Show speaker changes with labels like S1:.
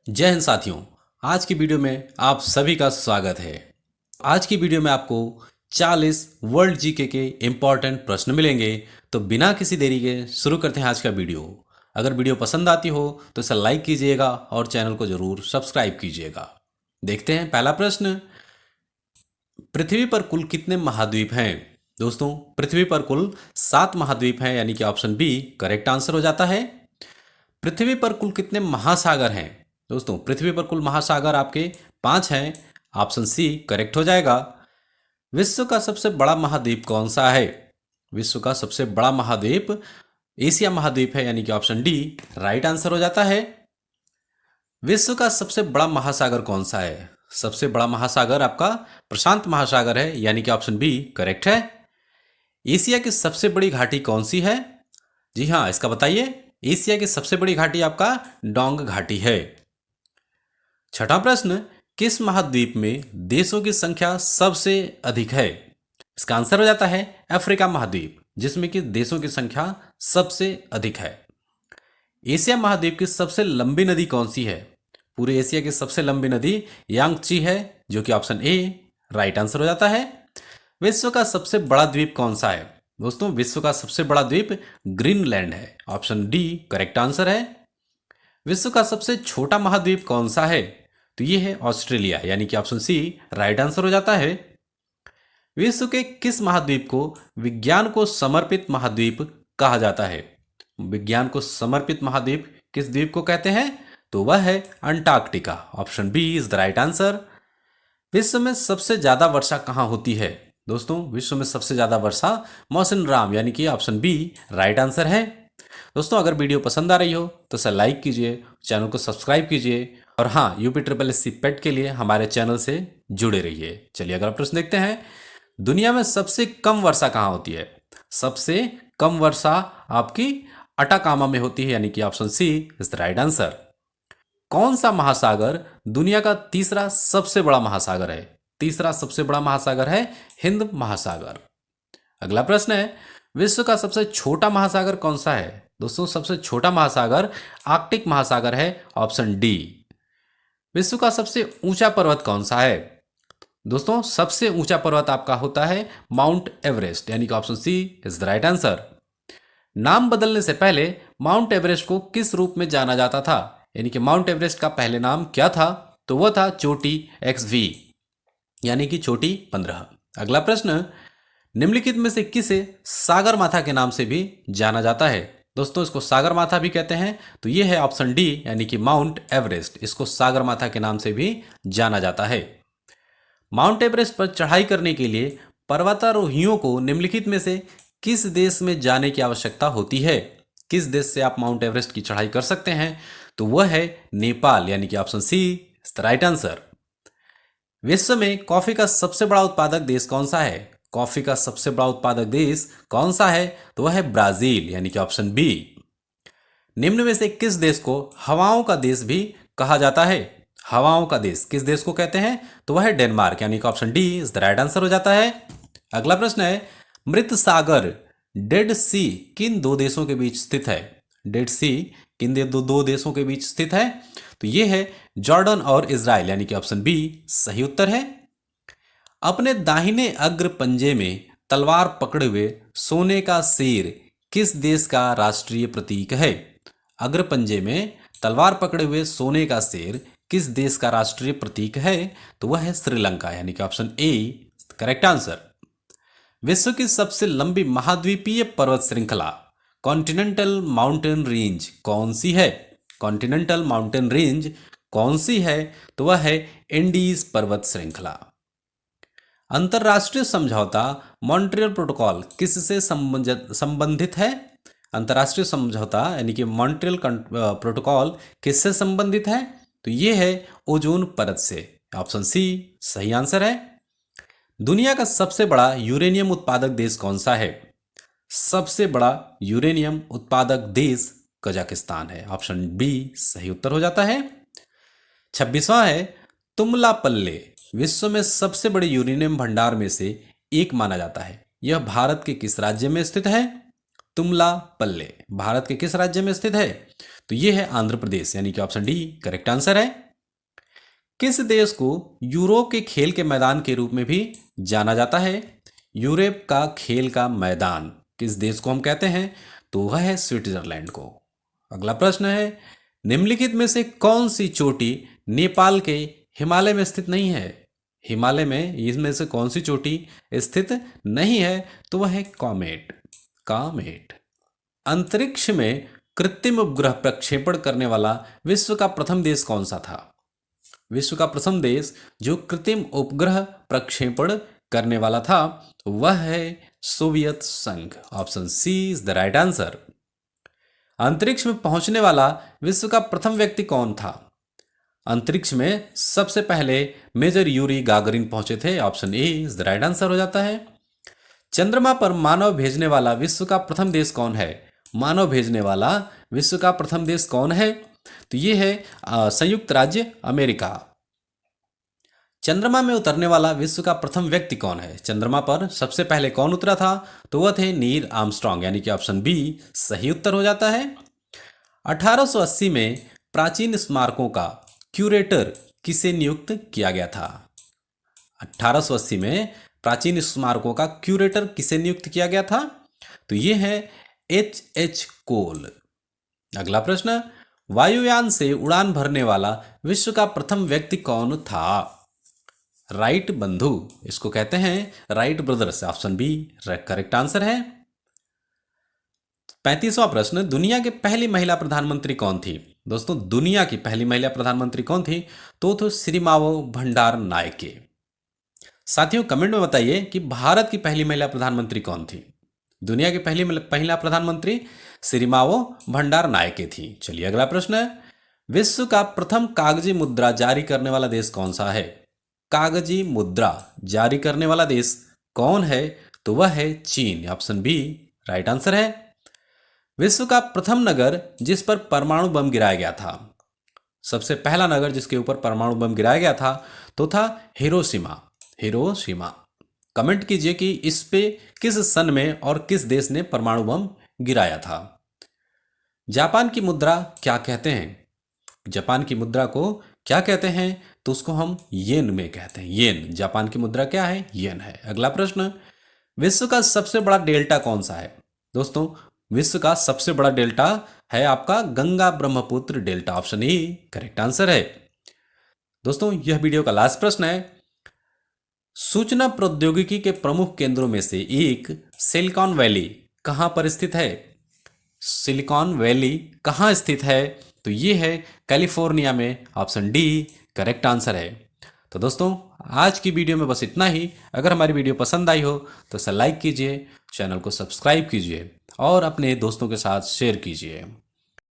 S1: जय हिंद साथियों। आज की वीडियो में आप सभी का स्वागत है। आज की वीडियो में आपको 40 वर्ल्ड जीके के इम्पॉर्टेंट प्रश्न मिलेंगे। तो बिना किसी देरी के शुरू करते हैं आज का वीडियो। अगर वीडियो पसंद आती हो तो इसे लाइक कीजिएगा और चैनल को जरूर सब्सक्राइब कीजिएगा। देखते हैं पहला प्रश्न। पृथ्वी पर कुल कितने महाद्वीप हैं? दोस्तों, पृथ्वी पर कुल 7 महाद्वीप हैं, यानी कि ऑप्शन बी करेक्ट आंसर हो जाता है। पृथ्वी पर कुल कितने महासागर हैं? दोस्तों, पृथ्वी पर कुल महासागर आपके 5 हैं, ऑप्शन सी करेक्ट हो जाएगा। विश्व का सबसे बड़ा महाद्वीप कौन सा है? विश्व का सबसे बड़ा महाद्वीप एशिया महाद्वीप है, यानी कि ऑप्शन डी राइट आंसर हो जाता है। विश्व का सबसे बड़ा महासागर कौन सा है? सबसे बड़ा महासागर आपका प्रशांत महासागर है, यानी कि ऑप्शन बी करेक्ट है। एशिया की सबसे बड़ी घाटी कौन सी है? जी हाँ, इसका बताइए। एशिया की सबसे बड़ी घाटी आपका डोंग घाटी है। छठा प्रश्न। किस महाद्वीप में देशों की संख्या सबसे अधिक है? इसका आंसर हो जाता है अफ्रीका महाद्वीप, जिसमें कि देशों की संख्या सबसे अधिक है। एशिया महाद्वीप की सबसे लंबी नदी कौन सी है? पूरे एशिया की सबसे लंबी नदी यांगची है, जो कि ऑप्शन ए राइट आंसर हो जाता है। विश्व का सबसे बड़ा द्वीप कौन सा है? दोस्तों, विश्व का सबसे बड़ा द्वीप ग्रीनलैंड है, ऑप्शन डी करेक्ट आंसर है। विश्व का सबसे छोटा महाद्वीप कौन सा है? तो ये है ऑस्ट्रेलिया, यानी कि ऑप्शन सी राइट आंसर हो जाता है। विश्व के किस महाद्वीप को विज्ञान को समर्पित महाद्वीप कहा जाता है? विज्ञान को समर्पित महाद्वीप किस द्वीप को कहते हैं? तो वह है Antarctica, option B is the right answer. विश्व में सबसे ज्यादा वर्षा कहाँ होती है? दोस्तों, विश्व में सबसे ज्यादा वर्षा मौसिनराम, यानी कि ऑप्शन बी राइट आंसर है। दोस्तों, अगर वीडियो पसंद आ रही हो तो इसे लाइक कीजिए, चैनल को सब्सक्राइब कीजिए और हाँ, UPSSC पेट के लिए हमारे चैनल से जुड़े रहिए। चलिए अगला प्रश्न देखते हैं। दुनिया में सबसे कम वर्षा कहाँ होती है? सबसे कम वर्षा आपकी अटाकामा में होती है, यानी कि option C is the right answer. कौन सा महासागर दुनिया का तीसरा सबसे बड़ा महासागर है? तीसरा सबसे बड़ा महासागर है हिंद महासागर। अगला प्रश्न है। विश्व का सबसे छोटा महासागर कौन सा है? दोस्तों, सबसे छोटा महासागर आर्कटिक महासागर है, ऑप्शन डी। विश्व का सबसे ऊंचा पर्वत कौन सा है? दोस्तों, सबसे ऊंचा पर्वत आपका होता है माउंट एवरेस्ट, यानी कि option C is the right answer. नाम बदलने से पहले माउंट एवरेस्ट को किस रूप में जाना जाता था? यानी कि माउंट एवरेस्ट का पहले नाम क्या था? तो वह था चोटी XV, यानी कि चोटी 15। अगला प्रश्न। निम्नलिखित में से किसे सागर माथा के नाम से भी जाना जाता है? दोस्तों, इसको सागर माथा भी कहते हैं, तो ये है ऑप्शन डी, यानी कि माउंट एवरेस्ट। इसको सागर माथा के नाम से भी जाना जाता है। माउंट एवरेस्ट पर चढ़ाई करने के लिए पर्वतारोहियों को निम्नलिखित में से किस देश में जाने की आवश्यकता होती है? किस देश से आप माउंट एवरेस्ट की चढ़ाई कर सकते हैं? तो वह है नेपाल, यानी कि option C is the right answer. विश्व में कॉफी का सबसे बड़ा उत्पादक देश कौन सा है? कॉफी का सबसे बड़ा उत्पादक देश कौन सा है? तो वह है ब्राजील, यानी कि ऑप्शन बी। निम्न में से किस देश को हवाओं का देश भी कहा जाता है? हवाओं का देश किस देश को कहते हैं? तो वह है डेनमार्क, यानी कि option D is the right answer हो जाता है। अगला प्रश्न है। मृत सागर डेड सी किन दो देशों के बीच स्थित है? डेड सी किन दो देशों के बीच स्थित है? तो ये है जॉर्डन और इजराइल, यानी कि ऑप्शन बी सही उत्तर है। अपने दाहिने अग्र पंजे में तलवार पकड़े हुए सोने का शेर किस देश का राष्ट्रीय प्रतीक है? अग्र पंजे में तलवार पकड़े हुए सोने का शेर किस देश का राष्ट्रीय प्रतीक है? तो वह है श्रीलंका, यानी कि ऑप्शन ए करेक्ट आंसर। विश्व की सबसे लंबी महाद्वीपीय पर्वत श्रृंखला कॉन्टिनेंटल माउंटेन रेंज कौन सी है? कॉन्टिनेंटल माउंटेन रेंज कौन सी है? तो वह है एंडीज पर्वत श्रृंखला। अंतर्राष्ट्रीय समझौता मॉन्ट्रियल प्रोटोकॉल किससे संबंधित है? अंतर्राष्ट्रीय समझौता यानी कि मॉन्ट्रियल प्रोटोकॉल किससे संबंधित है? तो ये है ओजोन परत से, ऑप्शन सी सही आंसर है। दुनिया का सबसे बड़ा यूरेनियम उत्पादक देश कौन सा है? सबसे बड़ा यूरेनियम उत्पादक देश कजाकिस्तान है, ऑप्शन बी सही उत्तर हो जाता है। 26वां है। तुमलापल्ले विश्व में सबसे बड़े यूरेनियम भंडार में से एक माना जाता है। यह भारत के किस राज्य में स्थित है? तुमलापल्ले भारत के किस राज्य में स्थित है? तो ये है आंध्र प्रदेश, यानी कि ऑप्शन डी करेक्ट आंसर है। किस देश को यूरोप के खेल के मैदान के रूप में भी जाना जाता है? यूरोप का खेल का मैदान किस देश को हम कहते हैं? तो वह है स्विट्जरलैंड को। अगला प्रश्न है, निम्नलिखित में से कौन सी चोटी नेपाल के हिमालय में स्थित नहीं है? हिमालय में इसमें से कौन सी चोटी स्थित नहीं है? तो वह है कॉमेट। कॉमेट। अंतरिक्ष में कृत्रिम उपग्रह प्रक्षेपण करने वाला विश्व का प्रथम देश कौन सा था? विश्व का प्रथम देश जो कृत्रिम उपग्रह प्रक्षेपण करने वाला था वह है सोवियत संघ। Option C is the right answer. अंतरिक्ष में पहुंचने वाला विश्व का प्रथम व्यक्ति कौन था? अंतरिक्ष में सबसे पहले मेजर यूरी गागरिन पहुंचे थे। Option A is the right answer हो जाता है। चंद्रमा पर मानव भेजने वाला विश्व का प्रथम देश कौन है? मानव भेजने वाला विश्व का प्रथम देश कौन है? तो ये है संयुक्त राज्य अमेरिका। चंद्रमा में उतरने वाला विश्व का प्रथम व्यक्ति कौन है? चंद्रमा पर सबसे पहले कौन उतरा था? तो वह थे नील आर्मस्ट्रॉन्ग, यानी कि ऑप्शन बी सही उत्तर हो जाता है। 1880 में प्राचीन स्मारकों का क्यूरेटर किसे नियुक्त किया गया था? 1880 में प्राचीन स्मारकों का क्यूरेटर किसे नियुक्त किया गया था? तो ये है H.H. कोल। अगला प्रश्न, वायुयान से उड़ान भरने वाला विश्व का प्रथम व्यक्ति कौन था? राइट बंधु, इसको कहते हैं Wright Brothers. Option B correct answer है। 35वां प्रश्न, दुनिया की पहली महिला प्रधानमंत्री कौन थी? दोस्तों, दुनिया की पहली महिला प्रधानमंत्री कौन थी? तो श्रीमावो भंडार नायके। साथियों, कमेंट में बताइए कि भारत की पहली महिला प्रधानमंत्री कौन थी? दुनिया की पहली महिला प्रधानमंत्री श्रीमावो भंडार नायके थी। चलिए अगला प्रश्न है, विश्व का प्रथम कागजी मुद्रा जारी करने वाला देश कौन सा है? कागजी मुद्रा जारी करने वाला देश कौन है? तो वह है चीन। ऑप्शन बी राइट आंसर है। विश्व का प्रथम नगर जिस पर परमाणु बम गिराया गया था, सबसे पहला नगर जिसके ऊपर परमाणु बम गिराया गया था तो था हिरोशिमा। हिरोशिमा। कमेंट कीजिए कि इस पे किस सन में और किस देश ने परमाणु बम गिराया था। जापान की मुद्रा क्या कहते हैं? जापान की मुद्रा को क्या कहते हैं? तो उसको हम येन में कहते हैं। येन। जापान की मुद्रा क्या है? येन है। अगला प्रश्न, विश्व का सबसे बड़ा डेल्टा कौन सा है? दोस्तों, विश्व का सबसे बड़ा डेल्टा है आपका Ganga Brahmaputra delta. Option E correct answer है। दोस्तों, यह वीडियो का लास्ट प्रश्न है, सूचना प्रौद्योगिकी के प्रमुख केंद्रों में से एक सिलिकॉन वैली कहां पर स्थित है? सिलिकॉन वैली कहां स्थित है? तो ये है कैलिफोर्निया में। ऑप्शन डी करेक्ट आंसर है। तो दोस्तों, आज की वीडियो में बस इतना ही। अगर हमारी वीडियो पसंद आई हो तो इसे लाइक कीजिए, चैनल को सब्सक्राइब कीजिए और अपने दोस्तों के साथ शेयर कीजिए।